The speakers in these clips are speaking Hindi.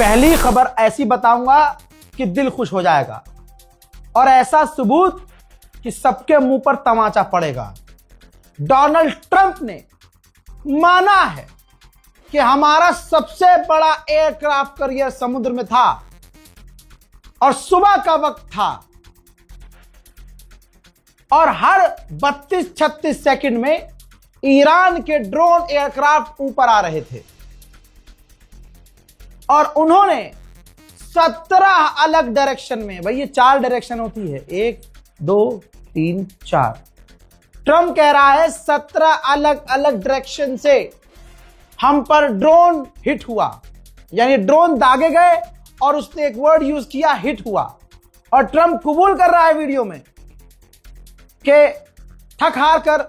पहली खबर ऐसी बताऊंगा कि दिल खुश हो जाएगा और ऐसा सबूत कि सबके मुंह पर तमाचा पड़ेगा। डोनाल्ड ट्रंप ने माना है कि हमारा सबसे बड़ा एयरक्राफ्ट कैरियर समुद्र में था और सुबह का वक्त था और हर 32-36 सेकंड में ईरान के ड्रोन एयरक्राफ्ट ऊपर आ रहे थे और उन्होंने 17 अलग डायरेक्शन में, भाई ये 4 डायरेक्शन होती है, 1 2 3 4, ट्रंप कह रहा है 17 अलग अलग डायरेक्शन से हम पर ड्रोन हिट हुआ, यानी ड्रोन दागे गए और उसने एक वर्ड यूज किया, हिट हुआ। और ट्रंप कबूल कर रहा है वीडियो में कि थक हार कर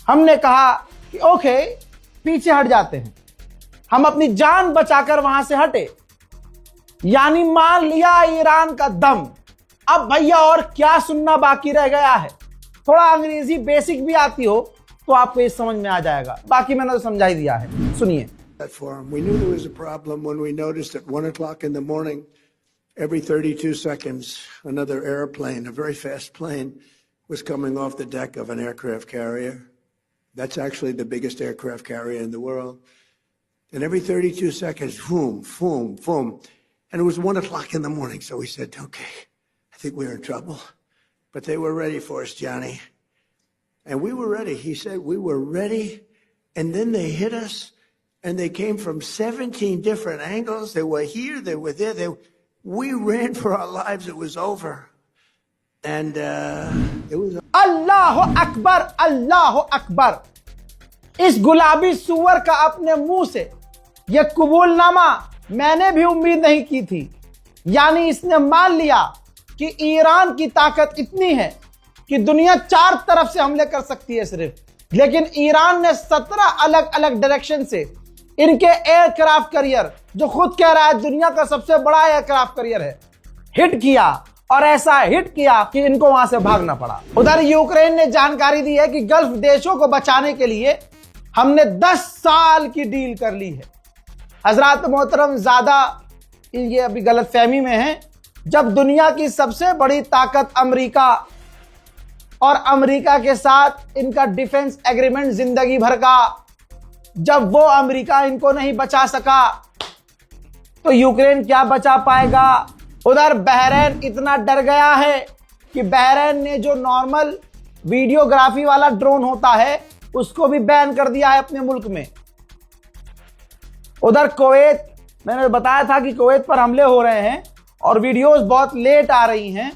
हमने कहा कि ओके पीछे हट जाते हैं, हम अपनी जान बचाकर वहां से हटे, यानी मान लिया ईरान का दम। अब भैया और क्या सुनना बाकी रह गया है? थोड़ा अंग्रेजी बेसिक भी आती हो तो आपको ये समझ में आ जाएगा, बाकी मैंने तो समझा ही दिया है, सुनिए। We knew there was a problem when we noticed at 1 o'clock in the morning, every 32 seconds, another airplane, a very fast plane, was coming off the deck of an aircraft carrier. That's actually the biggest aircraft carrier in the world. And every 32 seconds, boom, boom, boom. And it was 1 o'clock in the morning, so we said, okay, I think we're in trouble. But they were ready for us, Johnny. And we were ready. He said we were ready. And then they hit us. And they came from 17 different angles. They were here, they were there. We ran for our lives. It was over. And it was... अल्लाह अकबर, अल्लाह अकबर। इस गुलाबी सुअर का अपने मुंह से यह कबूलनामा मैंने भी उम्मीद नहीं की थी। यानी इसने मान लिया कि ईरान की ताकत इतनी है कि दुनिया 4 तरफ से हमले कर सकती है सिर्फ, लेकिन ईरान ने 17 अलग अलग डायरेक्शन से इनके एयरक्राफ्ट कैरियर, जो खुद कह रहा है दुनिया का सबसे बड़ा एयरक्राफ्ट कैरियर है, हिट किया। और ऐसा हिट किया कि इनको वहां से भागना पड़ा। उधर यूक्रेन ने जानकारी दी है कि गल्फ देशों को बचाने के लिए हमने 10 साल की डील कर ली है। हजरात मोहतरम, ज्यादा ये अभी गलतफहमी में है। जब दुनिया की सबसे बड़ी ताकत अमेरिका और अमेरिका के साथ इनका डिफेंस एग्रीमेंट जिंदगी भर का, जब वो अमेरिका इनको नहीं बचा सका तो यूक्रेन क्या बचा पाएगा? उधर बहरीन इतना डर गया है कि बहरीन ने जो नॉर्मल वीडियोग्राफी वाला ड्रोन होता है उसको भी बैन कर दिया है अपने मुल्क में। उधर कुवैत, मैंने बताया था कि कुवैत पर हमले हो रहे हैं और वीडियोस बहुत लेट आ रही हैं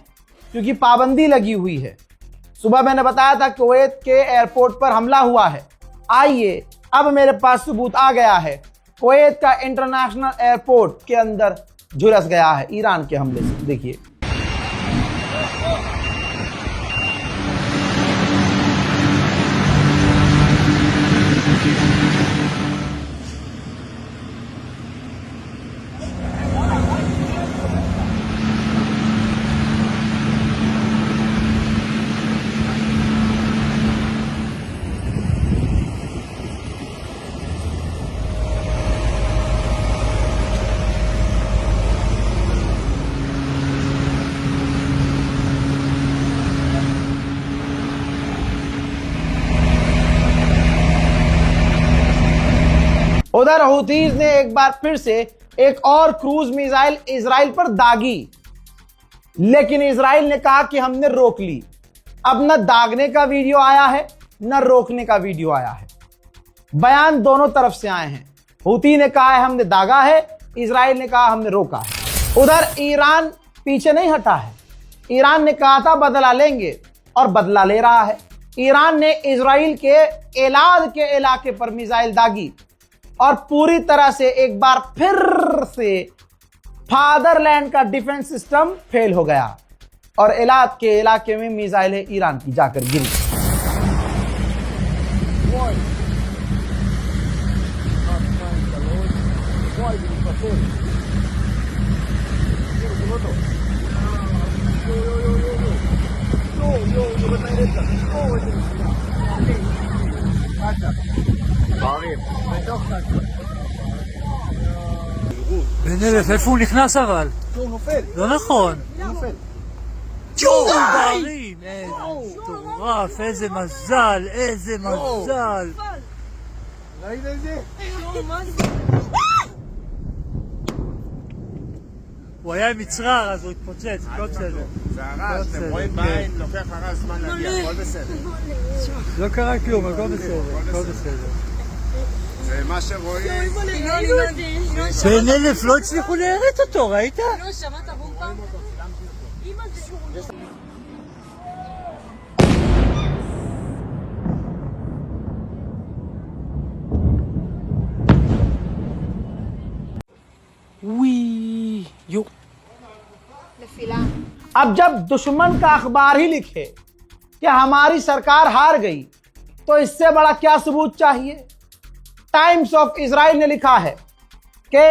क्योंकि पाबंदी लगी हुई है। सुबह मैंने बताया था कुवैत के एयरपोर्ट पर हमला हुआ है। आइए अब मेरे पास सबूत आ गया है, कुवैत का इंटरनेशनल एयरपोर्ट के अंदर झुलस गया है ईरान के हमले से। देखिए उधर हूथीज ने एक बार फिर से एक और क्रूज मिसाइल इजराइल पर दागी, लेकिन इजराइल ने कहा कि हमने रोक ली। अब न दागने का वीडियो आया है न रोकने का वीडियो आया है, बयान दोनों तरफ से आए हैं। हूथी ने कहा है हमने दागा है, इजराइल ने कहा हमने रोका है। उधर ईरान पीछे नहीं हटा है। ईरान ने कहा था बदला लेंगे और बदला ले रहा है। ईरान ने इजराइल के एलाद के इलाके पर मिसाइल दागी और पूरी तरह से एक बार फिर से फादरलैंड का डिफेंस सिस्टम फेल हो गया और एलाद के इलाके में मिसाइलें ईरान की जाकर गिरी। בן אלף, איפה הוא נכנס אבל? לא נכון. ג'ו בערים! איזה מטורף, איזה מזל, איזה מזל. ראית את זה? הוא היה עם מצרר, אז הוא התפוצץ, הכל בסדר. זה הרעש, אתם רואים בעין, לוקח הרעש זמן להגיע, הכל בסדר. לא קרה כלום, הכל בסדר, הכל בסדר. זה מה שרואים. בן אלף לא הצליחו להראות אותו, ראית? לא, שמעת בומבה? אמא זה... וואי, יו. अब जब दुश्मन का अखबार ही लिखे कि हमारी सरकार हार गई तो इससे बड़ा क्या सबूत चाहिए। टाइम्स ऑफ इजराइल ने लिखा है कि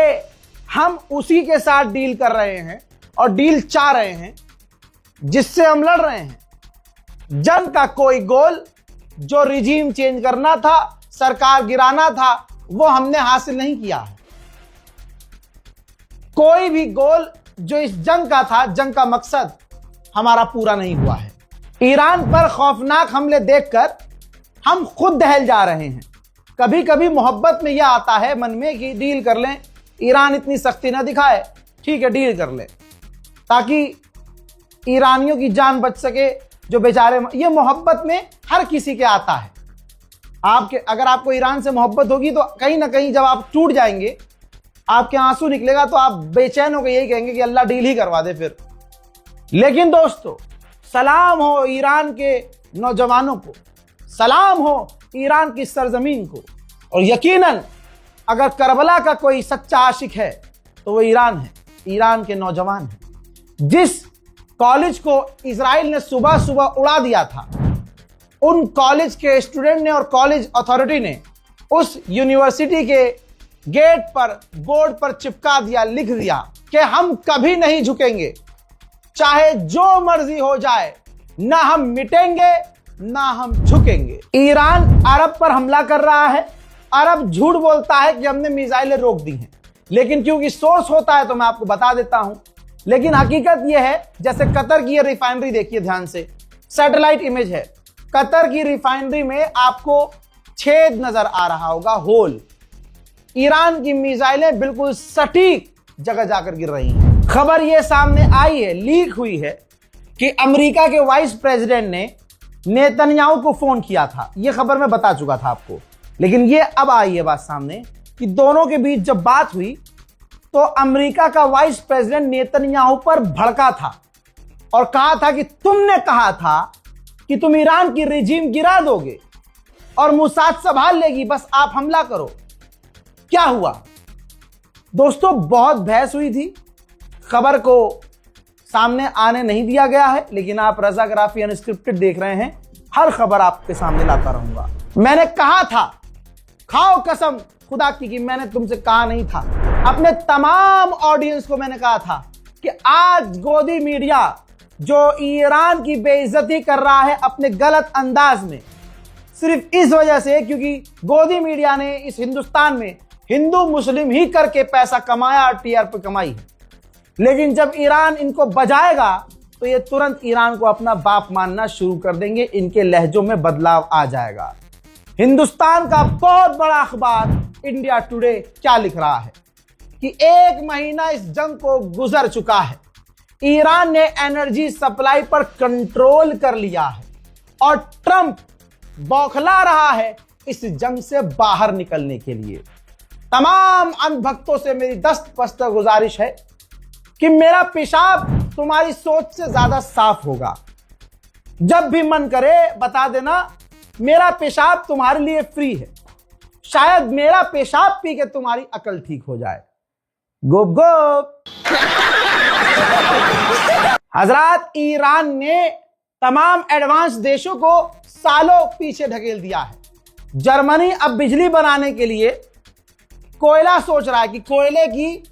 हम उसी के साथ डील कर रहे हैं और डील चाह रहे हैं जिससे हम लड़ रहे हैं। जंग का कोई गोल जो रिजीम चेंज करना था, सरकार गिराना था, वो हमने हासिल नहीं किया है। कोई भी गोल जो इस जंग का था, जंग का मकसद हमारा पूरा नहीं हुआ है। ईरान पर खौफनाक हमले देखकर हम खुद दहल जा रहे हैं। कभी कभी मोहब्बत में यह आता है मन में कि डील कर लें, ईरान इतनी सख्ती ना दिखाए, ठीक है डील कर लें ताकि ईरानियों की जान बच सके। जो बेचारे, ये मोहब्बत में हर किसी के आता है। अगर आपको ईरान से मोहब्बत होगी तो कहीं ना कहीं जब आप टूट जाएंगे, आपके आंसू निकलेगा तो आप बेचैन होकर यही कहेंगे कि अल्लाह डील ही करवा दे फिर। लेकिन दोस्तों, सलाम हो ईरान के नौजवानों को, सलाम हो ईरान की सरजमीन को। और यकीनन अगर करबला का कोई सच्चा आशिक है तो वो ईरान है, ईरान के नौजवान हैं। जिस कॉलेज को इजराइल ने सुबह सुबह उड़ा दिया था, उन कॉलेज के स्टूडेंट ने और कॉलेज अथॉरिटी ने उस यूनिवर्सिटी के गेट पर, बोर्ड पर चिपका दिया, लिख दिया कि हम कभी नहीं झुकेंगे, चाहे जो मर्जी हो जाए, ना हम मिटेंगे ना हम झुकेंगे। ईरान अरब पर हमला कर रहा है। अरब झूठ बोलता है कि हमने मिसाइलें रोक दी हैं, लेकिन क्योंकि सोर्स होता है तो मैं आपको बता देता हूं। लेकिन हकीकत यह है, जैसे कतर की यह रिफाइनरी देखिए ध्यान से, सैटेलाइट इमेज है। कतर की रिफाइनरी में आपको छेद नजर आ रहा होगा, होल। ईरान की मिसाइलें बिल्कुल सटीक जगह जाकर गिर रही हैं। खबर यह सामने आई है, लीक हुई है कि अमेरिका के वाइस प्रेसिडेंट ने नेतन्याहू को फोन किया था। यह खबर मैं बता चुका था आपको, लेकिन यह अब आई है बात सामने कि दोनों के बीच जब बात हुई तो अमेरिका का वाइस प्रेसिडेंट नेतन्याहू पर भड़का था और कहा था कि तुमने कहा था कि तुम ईरान की रिजीम गिरा दोगे और मोसाद संभाल लेगी, बस आप हमला करो। क्या हुआ दोस्तों? बहुत बहस हुई थी, खबर को सामने आने नहीं दिया गया है, लेकिन आप रजाग्राफी अनस्क्रिप्टेड देख रहे हैं, हर खबर आपके सामने लाता रहूंगा। मैंने कहा था, खाओ कसम खुदा की, कि मैंने तुमसे कहा नहीं था। अपने तमाम ऑडियंस को मैंने कहा था कि आज गोदी मीडिया जो ईरान की बेइज्जती कर रहा है अपने गलत अंदाज में, सिर्फ इस वजह से क्योंकि गोदी मीडिया ने इस हिंदुस्तान में हिंदू मुस्लिम ही करके पैसा कमाया और टीआरपी कमाई है। लेकिन जब ईरान इनको बजाएगा तो ये तुरंत ईरान को अपना बाप मानना शुरू कर देंगे, इनके लहजों में बदलाव आ जाएगा। हिंदुस्तान का बहुत बड़ा अखबार इंडिया टुडे क्या लिख रहा है कि 1 महीना इस जंग को गुजर चुका है, ईरान ने एनर्जी सप्लाई पर कंट्रोल कर लिया है और ट्रंप बौखला रहा है इस जंग से बाहर निकलने के लिए। तमाम अंधभक्तों से मेरी दस्त गुजारिश है कि मेरा पेशाब तुम्हारी सोच से ज्यादा साफ होगा। जब भी मन करे बता देना, मेरा पेशाब तुम्हारे लिए फ्री है। शायद मेरा पेशाब पी के तुम्हारी अकल ठीक हो जाए। गुप गुप। हजरात, ईरान ने तमाम एडवांस देशों को सालों पीछे ढकेल दिया है। जर्मनी अब बिजली बनाने के लिए कोयला सोच रहा है कि कोयले की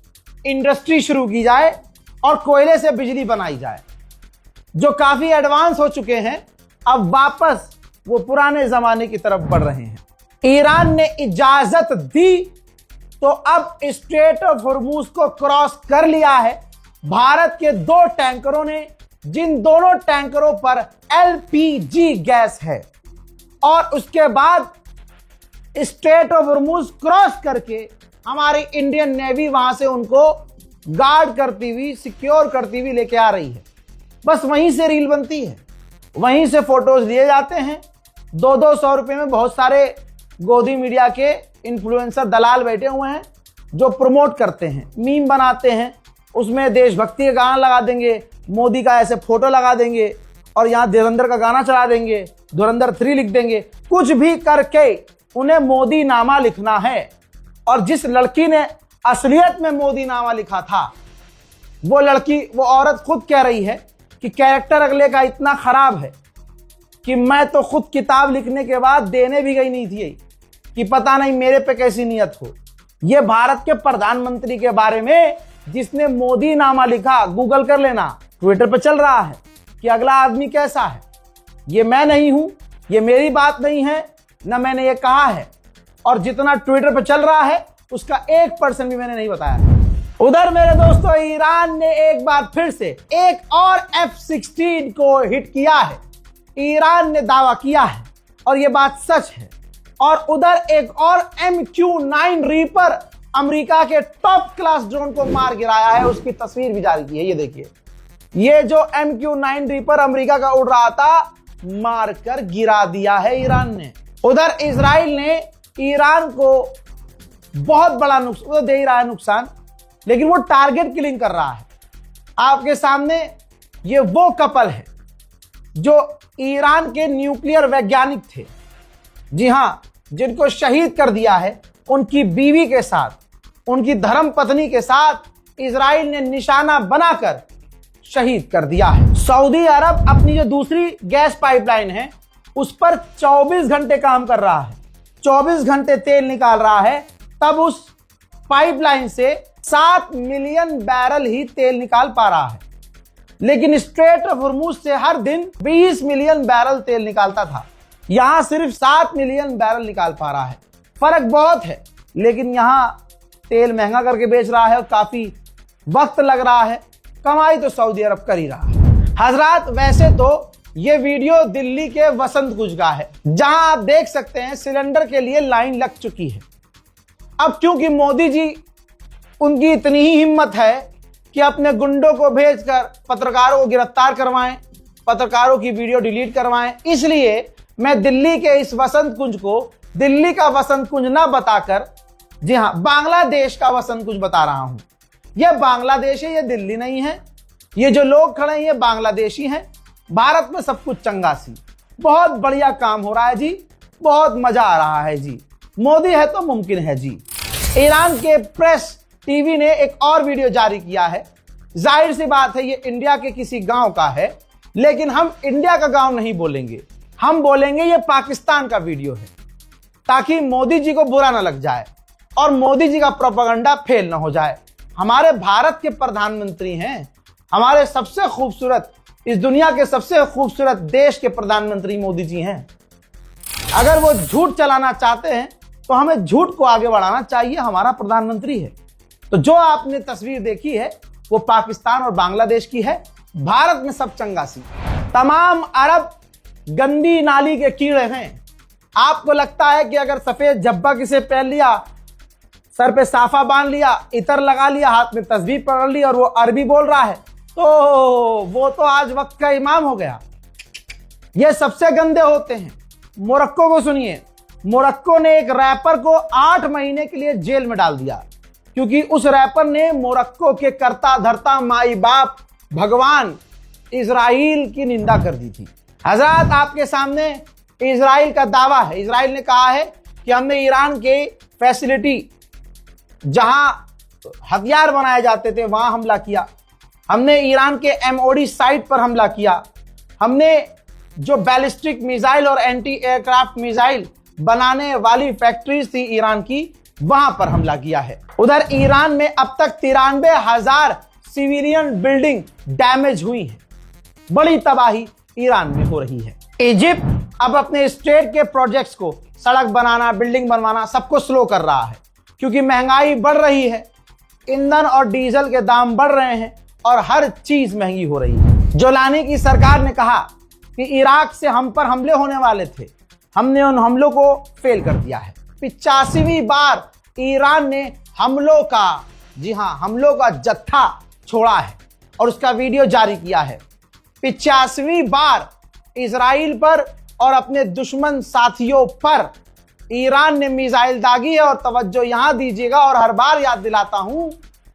इंडस्ट्री शुरू की जाए और कोयले से बिजली बनाई जाए। जो काफी एडवांस हो चुके हैं, अब वापस वो पुराने जमाने की तरफ बढ़ रहे हैं। ईरान ने इजाजत दी तो अब स्ट्रेट ऑफ हॉर्मूज को क्रॉस कर लिया है भारत के 2 टैंकरों ने, जिन दोनों टैंकरों पर एलपीजी गैस है। और उसके बाद स्ट्रेट ऑफ हॉर्मूज क्रॉस करके हमारी इंडियन नेवी वहां से उनको गार्ड करती हुई, सिक्योर करती हुई लेके आ रही है। बस वहीं से रील बनती है, वहीं से फोटोज लिए जाते हैं। 200 रुपए में बहुत सारे गोदी मीडिया के इन्फ्लुएंसर दलाल बैठे हुए हैं जो प्रमोट करते हैं, मीम बनाते हैं, उसमें देशभक्ति का गाना लगा देंगे, मोदी का ऐसे फोटो लगा देंगे और यहाँ धुरंधर का गाना चला देंगे, धुरंधर 3 लिख देंगे। कुछ भी करके उन्हें मोदी नामा लिखना है। और जिस लड़की ने असलियत में मोदी नामा लिखा था, वो लड़की, वो औरत खुद कह रही है कि कैरेक्टर अगले का इतना खराब है कि मैं तो खुद किताब लिखने के बाद देने भी गई नहीं थी कि पता नहीं मेरे पे कैसी नियत हो। ये भारत के प्रधानमंत्री के बारे में जिसने मोदी नामा लिखा, गूगल कर लेना, ट्विटर पे चल रहा है कि अगला आदमी कैसा है। ये मैं नहीं हूं, ये मेरी बात नहीं है, ना मैंने ये कहा है। और जितना ट्विटर पे चल रहा है उसका 1% भी मैंने नहीं बताया। उधर मेरे दोस्तों ईरान ने एक बार फिर से एक और F-16 को हिट किया है। ईरान ने दावा किया है और यह बात सच है। और उधर एक और MQ-9 रीपर अमेरिका के टॉप क्लास ड्रोन को मार गिराया है, उसकी तस्वीर भी जारी की है। ये देखिए, ये जो MQ-9 रीपर अमेरिका का उड़ रहा था, मारकर गिरा दिया है ईरान ने। उधर इजराइल ने ईरान को बहुत बड़ा नुकसान दे ही रहा है नुकसान, लेकिन वो टारगेट किलिंग कर रहा है। आपके सामने ये वो कपल है जो ईरान के न्यूक्लियर वैज्ञानिक थे, जी हां, जिनको शहीद कर दिया है। उनकी बीवी के साथ, उनकी धर्म पत्नी के साथ इजराइल ने निशाना बनाकर शहीद कर दिया है। सऊदी अरब अपनी जो दूसरी गैस पाइपलाइन है उस पर 24 घंटे काम कर रहा है, 24 घंटे तेल निकाल रहा है, तब उस पाइपलाइन से 7 मिलियन बैरल ही तेल निकाल पा रहा है। लेकिन स्ट्रेट ऑफ हॉर्मूज से हर दिन 20 मिलियन बैरल तेल निकालता था, यहां सिर्फ 7 मिलियन बैरल निकाल पा रहा है। फर्क बहुत है, लेकिन यहां तेल महंगा करके बेच रहा है और काफी वक्त लग रहा है। कमाई तो सऊदी अरब कर ही रहा है। हजरात, वैसे तो ये वीडियो दिल्ली के वसंत कुंज का है, जहां आप देख सकते हैं सिलेंडर के लिए लाइन लग चुकी है। अब क्योंकि मोदी जी, उनकी इतनी ही हिम्मत है कि अपने गुंडों को भेजकर पत्रकारों को गिरफ्तार करवाएं, पत्रकारों की वीडियो डिलीट करवाएं, इसलिए मैं दिल्ली के इस वसंत कुंज को दिल्ली का वसंत कुंज ना बताकर, जी हां, बांग्लादेश का वसंत कुंज बता रहा हूं। यह बांग्लादेश है, यह दिल्ली नहीं है। ये जो लोग खड़े हैं ये बांग्लादेशी हैं। भारत में सब कुछ चंगासी, बहुत बढ़िया काम हो रहा है जी, बहुत मजा आ रहा है जी। मोदी है तो मुमकिन है जी। ईरान के प्रेस टीवी ने एक और वीडियो जारी किया है। जाहिर सी बात है ये इंडिया के किसी गांव का है, लेकिन हम इंडिया का गांव नहीं बोलेंगे, हम बोलेंगे ये पाकिस्तान का वीडियो है, ताकि मोदी जी को बुरा ना लग जाए और मोदी जी का प्रोपेगेंडा फेल ना हो जाए। हमारे भारत के प्रधानमंत्री हैं, हमारे सबसे खूबसूरत, इस दुनिया के सबसे खूबसूरत देश के प्रधानमंत्री मोदी जी हैं। अगर वो झूठ चलाना चाहते हैं तो हमें झूठ को आगे बढ़ाना चाहिए, हमारा प्रधानमंत्री है। तो जो आपने तस्वीर देखी है वो पाकिस्तान और बांग्लादेश की है। भारत में सब चंगासी, तमाम अरब गंदी नाली के कीड़े हैं। आपको लगता है कि अगर सफेद जब्बा किसे पहन लिया, सर पे साफा बांध लिया, इतर लगा लिया, हाथ में तस्बीह पकड़ ली और वो अरबी बोल रहा है, तो वो तो आज वक्त का इमाम हो गया। ये सबसे गंदे होते हैं। मोरक्को को सुनिए, मोरक्को ने एक रैपर को 8 महीने के लिए जेल में डाल दिया, क्योंकि उस रैपर ने मोरक्को के कर्ता धर्ता माई बाप भगवान इजराइल की निंदा कर दी थी। हजरत, आपके सामने इजराइल का दावा है। इजराइल ने कहा है कि हमने ईरान के फैसिलिटी जहां हथियार बनाए जाते थे वहां हमला किया, हमने ईरान के MOD साइट पर हमला किया, हमने जो बैलिस्टिक मिसाइल और एंटी एयरक्राफ्ट मिसाइल बनाने वाली फैक्ट्रीज थी ईरान की, वहां पर हमला किया है। उधर ईरान में अब तक 93,000 सिविलियन बिल्डिंग डैमेज हुई है। बड़ी तबाही ईरान में हो रही है। इजिप्ट अब अपने स्टेट के प्रोजेक्ट्स को, सड़क बनाना, बिल्डिंग बनवाना, सबको स्लो कर रहा है। क्योंकि महंगाई बढ़ रही है, ईंधन और डीजल के दाम बढ़ रहे हैं और हर चीज महंगी हो रही है। जोलानी की सरकार ने कहा कि इराक से हम पर हमले होने वाले थे, हमने उन हमलों को फेल कर दिया है। 85वीं बार ईरान ने हमलों का, जी हां, हमलों का जत्था छोड़ा है और उसका वीडियो जारी किया है। 85वीं बार इजराइल पर और अपने दुश्मन साथियों पर ईरान ने मिसाइल दागी है। और तवज्जो यहां दीजिएगा, और हर बार याद दिलाता हूं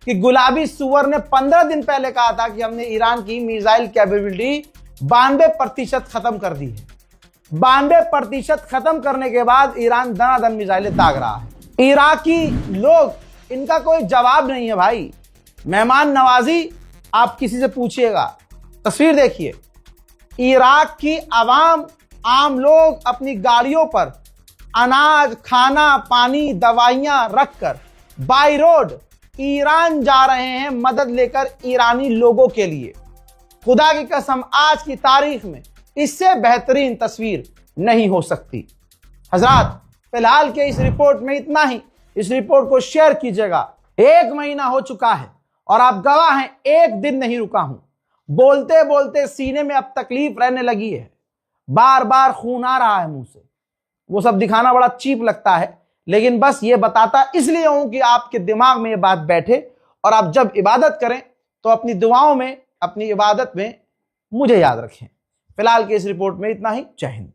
कि गुलाबी सुअर ने 15 दिन पहले कहा था कि हमने ईरान की मिसाइल कैपेबिलिटी 92% खत्म कर दी है। 92% खत्म करने के बाद ईरान दनादन मिसाइलें दाग रहा है। इराकी लोग, इनका कोई जवाब नहीं है भाई। मेहमान नवाजी आप किसी से पूछिएगा। तस्वीर देखिए, इराक की आवाम, आम लोग अपनी गाड़ियों पर अनाज, खाना, पानी, दवाइयां रखकर बाई रोड ईरान जा रहे हैं मदद लेकर ईरानी लोगों के लिए। खुदा की कसम, आज की तारीख में इससे बेहतरीन तस्वीर नहीं हो सकती। हजरात, फिलहाल के इस रिपोर्ट में इतना ही। इस रिपोर्ट को शेयर कीजिएगा। 1 महीना हो चुका है और आप गवाह हैं, एक दिन नहीं रुका हूं। बोलते बोलते सीने में अब तकलीफ रहने लगी है, बार बार खून आ रहा है मुंह से। वो सब दिखाना बड़ा चीप लगता है, लेकिन बस ये बताता इसलिए हूं कि आपके दिमाग में ये बात बैठे और आप जब इबादत करें तो अपनी दुआओं में, अपनी इबादत में मुझे याद रखें। फिलहाल के इस रिपोर्ट में इतना ही। जय हिंद।